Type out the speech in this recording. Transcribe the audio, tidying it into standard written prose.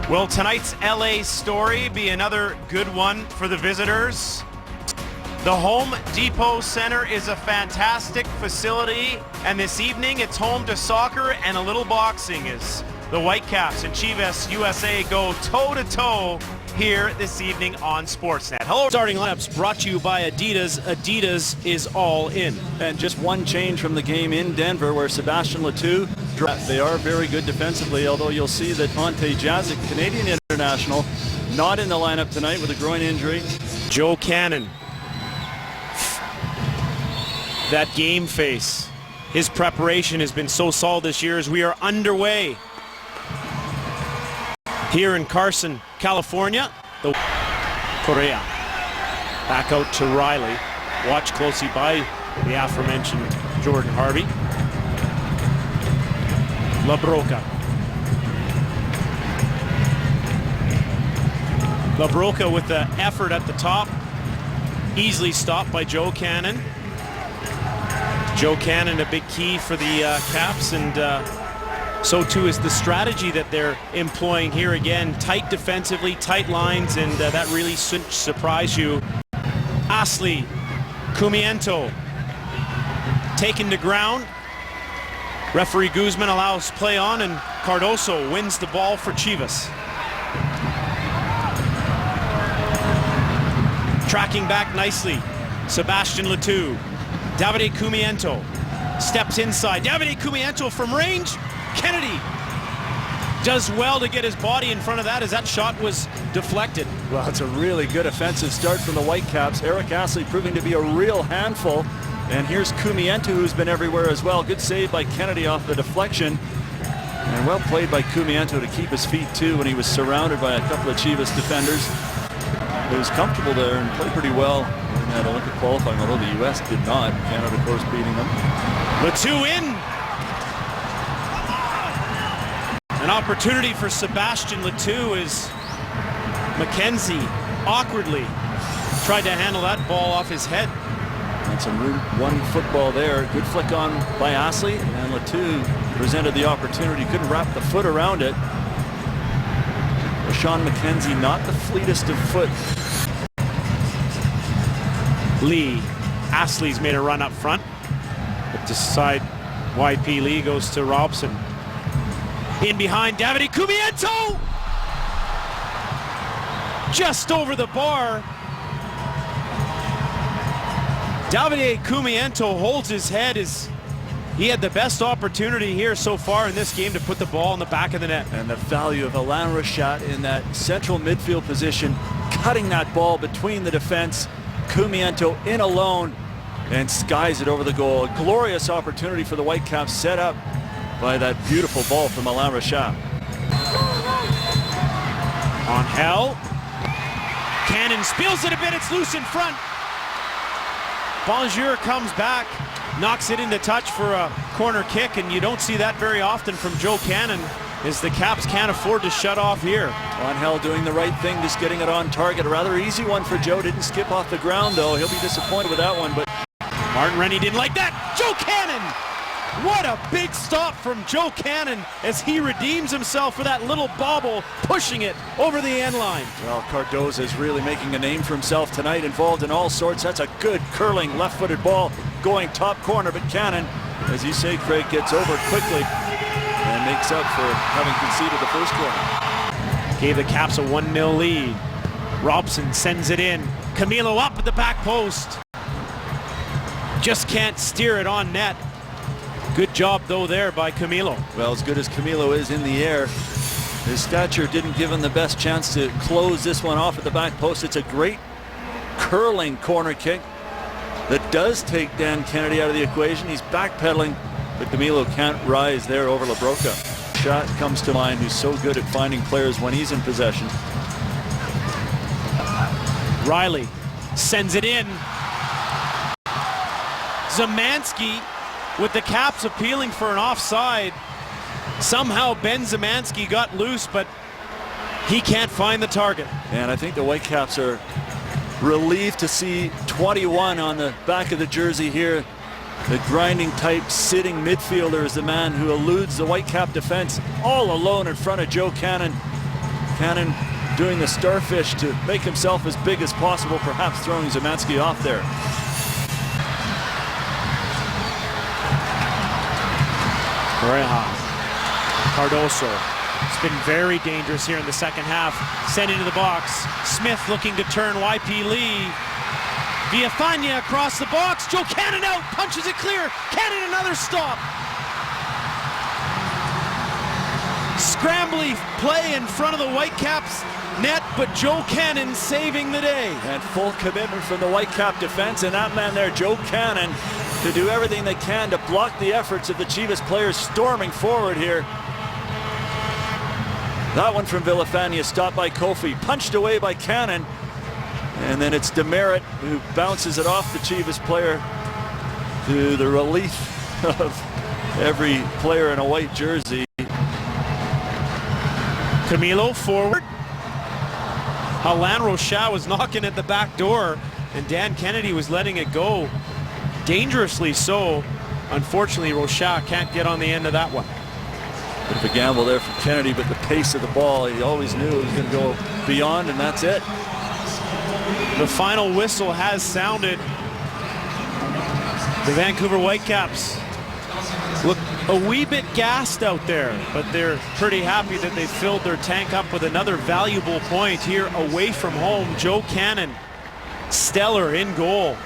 Will tonight's LA story be another good one for the visitors? The Home Depot Center is a fantastic facility, and this evening it's home to soccer and a little boxing as the Whitecaps and Chivas USA go toe-to-toe here this evening on Sportsnet. Hello. Starting lineups brought to you by Adidas. Adidas is all in. And just one change from the game in Denver where Sebastian Letou, they are very good defensively, although you'll see that Ante Jazic, Canadian international, not in the lineup tonight with a groin injury. Joe Cannon. That game face. His preparation has been so solid this year as we are underway here in Carson, California. The Correa back out to Riley. Watched closely by the aforementioned Jordan Harvey. LaBroca. LaBroca with the effort at the top. Easily stopped by Joe Cannon. Joe Cannon, a big key for the Caps, and so too is the strategy that they're employing here. Again, tight defensively, tight lines, and that really shouldn't surprise you. Ashley Cumiento taken to ground. Referee Guzman allows play on, and Cardoso wins the ball for Chivas. Tracking back nicely, Sebastian Letou. Davide Cumiento steps inside. Davide Cumiento from range. Kennedy does well to get his body in front of that as that shot was deflected. Well, it's a really good offensive start from the Whitecaps. Eric Astley proving to be a real handful. And here's Cumiento, who's been everywhere as well. Good save by Kennedy off the deflection. And well played by Cumiento to keep his feet too when he was surrounded by a couple of Chivas defenders. He was comfortable there and played pretty well in that Olympic qualifying, although the U.S. did not. Canada, of course, beating them. Letou in. An opportunity for Sebastian Letou as McKenzie awkwardly tried to handle that ball off his head. And some Route 1 football there. Good flick on by Astley, and Letou presented the opportunity. Couldn't wrap the foot around it. Sean McKenzie, not the fleetest of foot. Lee. Astley's made a run up front, but decide YP Lee goes to Robson. In behind, Davide Cumiento! Just over the bar. Davide Cumiento holds his head as he had the best opportunity here so far in this game to put the ball in the back of the net. And the value of Alain Rochat in that central midfield position, cutting that ball between the defense. Cumiento in alone and skies it over the goal. A glorious opportunity for the Whitecaps, set up by that beautiful ball from Alain Rochat. On Hell. Cannon spills it a bit, it's loose in front. Bonjour comes back, knocks it into touch for a corner kick, and you don't see that very often from Joe Cannon, as the Caps can't afford to shut off here. Angel doing the right thing, just getting it on target. A rather easy one for Joe. Didn't skip off the ground, though. He'll be disappointed with that one, but Martin Rennie didn't like that. Joe Cannon! What a big stop from Joe Cannon as he redeems himself for that little bobble, pushing it over the end line. Well, Cardozo is really making a name for himself tonight, involved in all sorts. That's a good curling left-footed ball going top corner, but Cannon, as you say, Craig, gets over quickly and makes up for having conceded the first corner. Gave the Caps a 1-0 lead. Robson sends it in. Camilo up at the back post. Just can't steer it on net. Good job, though, there by Camilo. Well, as good as Camilo is in the air, his stature didn't give him the best chance to close this one off at the back post. It's a great curling corner kick that does take Dan Kennedy out of the equation. He's backpedaling, but Camilo can't rise there over LaBroca. Shot comes to mind, who's so good at finding players when he's in possession. Riley sends it in. Zemansky with the Caps appealing for an offside. Somehow Ben Zemansky got loose, but he can't find the target. And I think the Whitecaps are relieved to see 21 on the back of the jersey here. The grinding type sitting midfielder is the man who eludes the Whitecap defense all alone in front of Joe Cannon. Cannon doing the starfish to make himself as big as possible, perhaps throwing Zimanski off there. Pareja. Cardoso. It's been very dangerous here in the second half. Sent into the box. Smith looking to turn YP Lee. Villafaña across the box. Joe Cannon out. Punches it clear. Cannon another stop. Scrambly play in front of the Whitecaps net, but Joe Cannon saving the day. And full commitment from the Whitecap defense, and that man there, Joe Cannon, to do everything they can to block the efforts of the Chivas players storming forward here. That one from Villafaña, stopped by Kofi, punched away by Cannon, and then it's Demerit who bounces it off the Chivas player, to the relief of every player in a white jersey. Camilo forward. Alain Rochat was knocking at the back door, and Dan Kennedy was letting it go. Dangerously so. Unfortunately, Rochat can't get on the end of that one. Bit of a gamble there for Kennedy, but the pace of the ball, he always knew it was going to go beyond, and that's it. The final whistle has sounded. The Vancouver Whitecaps look a wee bit gassed out there, but they're pretty happy that they filled their tank up with another valuable point here away from home. Joe Cannon, stellar in goal.